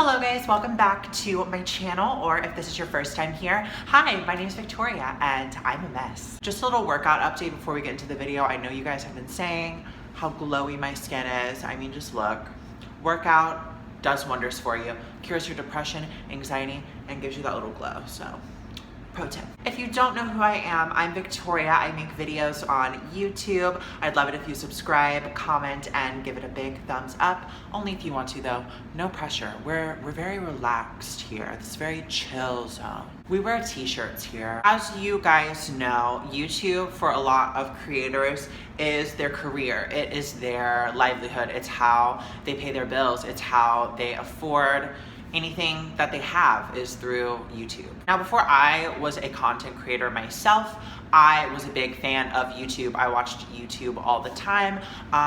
Hello guys, welcome back to my channel, or if this is your first time here, hi, my name is Victoria and I'm a mess. Just a little workout update before we get into the video. I know you guys have been saying how glowy my skin is. I mean, just look. Workout does wonders for you, cures your depression, anxiety, and gives you that little glow, so pro tip. If you don't know who I am, I'm Victoria. I make videos on YouTube. I'd love it if you subscribe, comment, and give it a big thumbs up. Only if you want to though, no pressure. We're very relaxed here. It's very chill zone. We wear t-shirts here. As you guys know, YouTube for a lot of creators is their career. It is their livelihood. It's how they pay their bills. It's how they afford anything that they have is through YouTube. Now, before I was a content creator myself, I was a big fan of YouTube. I watched YouTube all the time.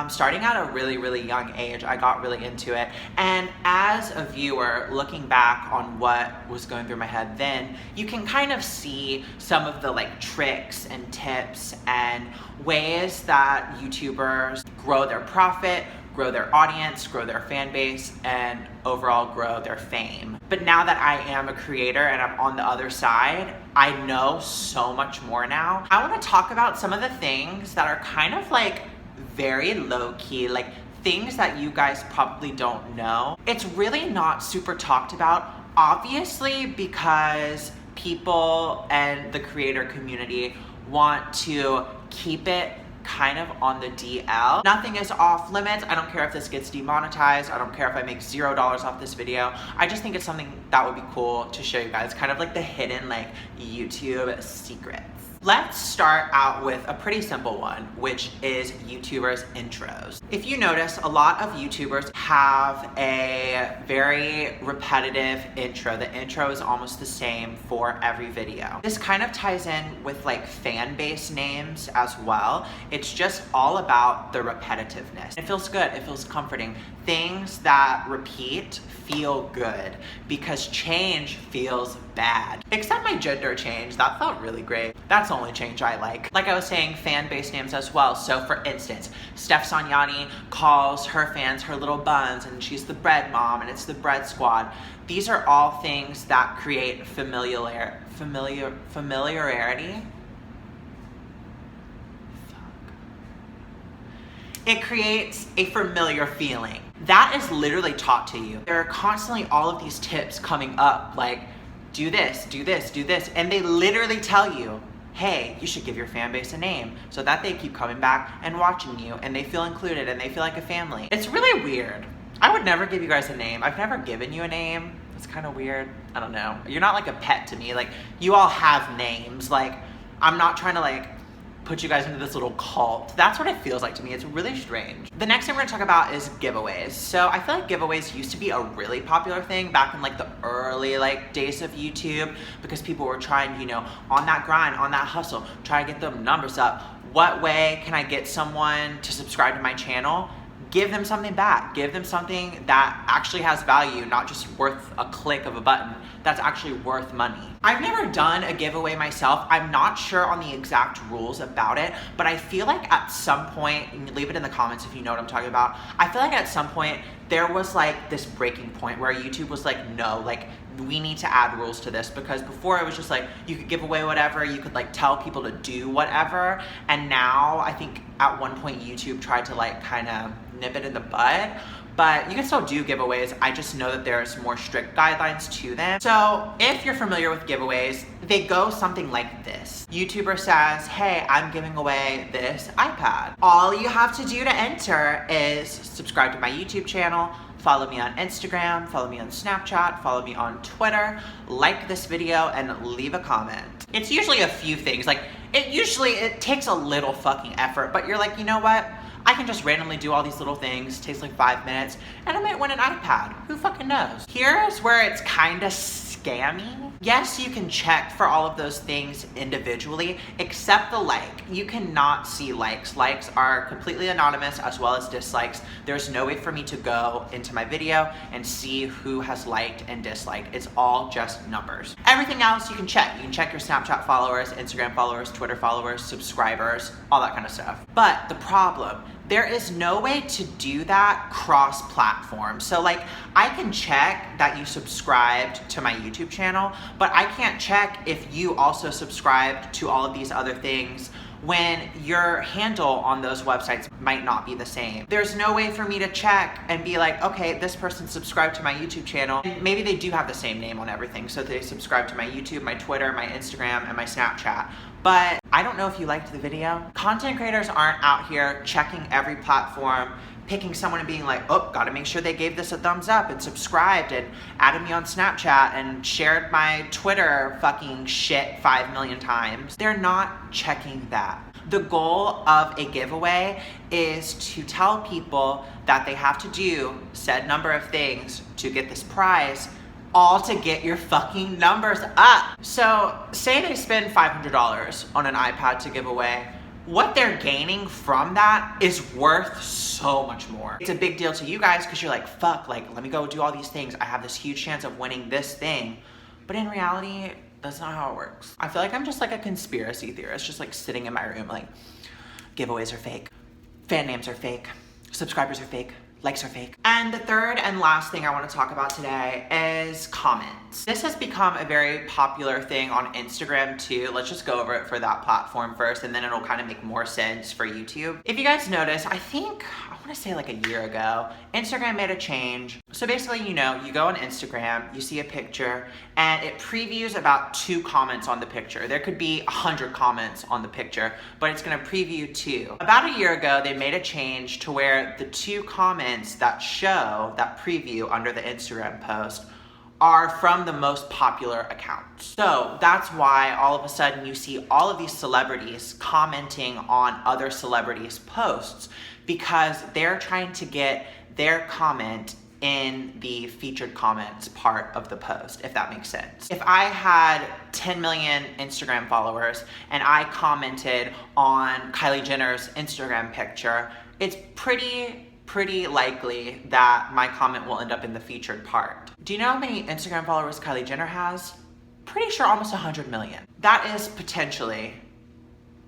Starting at a really young age, I got really into it. And as a viewer, looking back on what was going through my head then, you can kind of see some of the tricks and tips and ways that YouTubers grow their profit, grow their audience, grow their fan base, and overall grow their fame. But now that I am a creator and I'm on the other side, I know so much more now. I want to talk about some of the things that are kind of very low-key, things that you guys probably don't know. It's really not super talked about, obviously, because people and the creator community want to keep it kind of on the DL. Nothing is off limits. I don't care if this gets demonetized. I don't care if I make $0 off this video. I just think it's something that would be cool to show you guys, kind of the hidden YouTube secrets. Let's start out with a pretty simple one, which is YouTubers' intros. If you notice, a lot of YouTubers have a very repetitive intro. The intro is almost the same for every video. This kind of ties in with fan base names as well. It's just all about the repetitiveness. It feels good, it feels comforting. Things that repeat feel good because change feels bad. Except my gender change, that felt really great. That's the only change I like. Like I was saying, fan base names as well. So for instance, Steph Sonyani calls her fans her little buns, and she's the bread mom, and it's the bread squad. These are all things that create familiarity. It creates a familiar feeling. That is literally taught to you. There are constantly all of these tips coming up, do this, do this, do this, and they literally tell you, hey, you should give your fan base a name so that they keep coming back and watching you and they feel included and they feel like a family. It's really weird. I would never give you guys a name. I've never given you a name. It's kind of weird. I don't know. You're not like a pet to me. You all have names. I'm not trying to put you guys into this little cult. That's what it feels like to me. It's really strange. The next thing we're gonna talk about is giveaways. So I feel like giveaways used to be a really popular thing back in the early days of YouTube, because people were trying, on that grind, on that hustle, try to get them numbers up. What way can I get someone to subscribe to my channel? Give them something back. Give them something that actually has value, not just worth a click of a button, that's actually worth money. I've never done a giveaway myself. I'm not sure on the exact rules about it, but I feel like at some point, leave it in the comments if you know what I'm talking about. I feel like at some point, there was this breaking point where YouTube was no, we need to add rules to this, because before it was just you could give away whatever, you could tell people to do whatever, and now I think at one point YouTube tried to kind of nip it in the bud. But you can still do giveaways. I just know that there's more strict guidelines to them. So if you're familiar with giveaways, they go something like this. YouTuber says, hey, I'm giving away this iPad. All you have to do to enter is subscribe to my YouTube channel, follow me on Instagram, follow me on Snapchat, follow me on Twitter, like this video, and leave a comment. It's usually a few things. It takes a little fucking effort, but you're you know what? I can just randomly do all these little things, takes 5 minutes, and I might win an iPad. Who fucking knows? Here's where it's kind of scammy. Yes, you can check for all of those things individually, except the like. You cannot see likes. Likes are completely anonymous, as well as dislikes. There's no way for me to go into my video and see who has liked and disliked. It's all just numbers. Everything else you can check. You can check your Snapchat followers, Instagram followers, Twitter followers, subscribers, all that kind of stuff. But the problem, There is no way to do that cross-platform. So like, I can check that you subscribed to my YouTube channel, but I can't check if you also subscribed to all of these other things when your handle on those websites might not be the same. There's no way for me to check and be like, okay, this person subscribed to my YouTube channel. And maybe they do have the same name on everything. So they subscribe to my YouTube, my Twitter, my Instagram, and my Snapchat. But I don't know if you liked the video. Content creators aren't out here checking every platform, picking someone and being like, oh, gotta make sure they gave this a thumbs up and subscribed and added me on Snapchat and shared my Twitter fucking shit 5 million times. They're not checking that. The goal of a giveaway is to tell people that they have to do said number of things to get this prize, all to get your fucking numbers up. So say they spend $500 on an iPad to give away. What they're gaining from that is worth so much more. It's a big deal to you guys because you're like, fuck, like, let me go do all these things. I have this huge chance of winning this thing. But in reality, that's not how it works. I feel like I'm just like a conspiracy theorist, just like sitting in my room like, giveaways are fake, fan names are fake, subscribers are fake, likes are fake. And the third and last thing I want to talk about today is comments. This has become a very popular thing on Instagram too. Let's just go over it for that platform first, and then it'll kind of make more sense for YouTube. If you guys notice, I want to say like a year ago, Instagram made a change. So basically, you know, you go on Instagram, you see a picture, and it previews about 2 comments on the picture. There could be 100 comments on the picture, but it's gonna preview 2. About a year ago, they made a change to where the 2 comments that show that preview under the Instagram post are from the most popular accounts. So that's why all of a sudden you see all of these celebrities commenting on other celebrities' posts, because they're trying to get their comment in the featured comments part of the post, if that makes sense. If I had 10 million Instagram followers and I commented on Kylie Jenner's Instagram picture, it's pretty likely that my comment will end up in the featured part. Do you know how many Instagram followers Kylie Jenner has? Pretty sure almost 100 million. That is potentially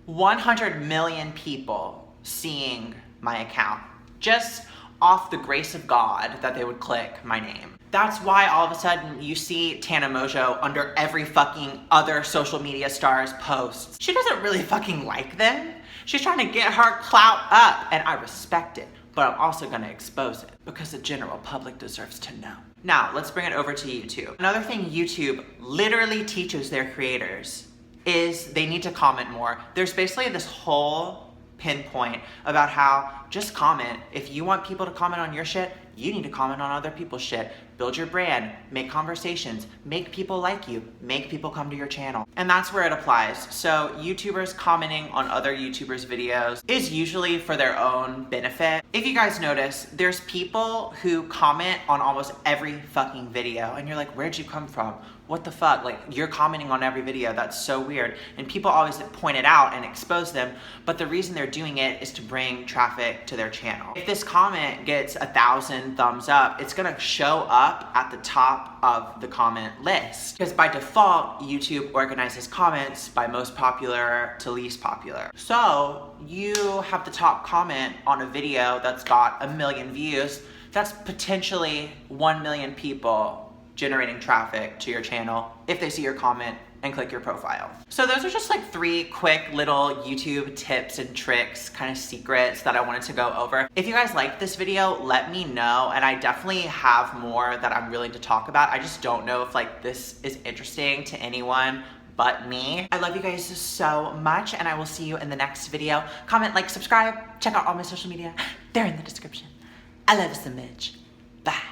100 million people seeing my account, just off the grace of God that they would click my name. That's why all of a sudden you see Tana Mongeau under every fucking other social media star's posts. She doesn't really fucking like them. She's trying to get her clout up, and I respect it, but I'm also gonna expose it because the general public deserves to know. Now, let's bring it over to YouTube. Another thing YouTube literally teaches their creators is they need to comment more. There's basically this whole pinpoint about how just comment. If you want people to comment on your shit, you need to comment on other people's shit. Build your brand, make conversations, make people like you, make people come to your channel. And that's where it applies. So YouTubers commenting on other YouTubers' videos is usually for their own benefit. If you guys notice, there's people who comment on almost every fucking video, and you're like, where'd you come from? What the fuck? Like, you're commenting on every video. That's so weird. And people always point it out and expose them, but the reason they're doing it is to bring traffic to their channel. If this comment gets 1,000 thumbs up, it's gonna show up at the top of the comment list, because by default, YouTube organizes comments by most popular to least popular. So you have the top comment on a video that's got 1 million views. That's potentially 1 million people generating traffic to your channel if they see your comment and click your profile. So those are just like 3 quick little YouTube tips and tricks, kind of secrets that I wanted to go over. If you guys liked this video, let me know, and I definitely have more that I'm willing to talk about. I just don't know if like this is interesting to anyone but me. I love you guys so much, and I will see you in the next video. Comment, like, subscribe, check out all my social media. They're in the description. I love you so much. Bye.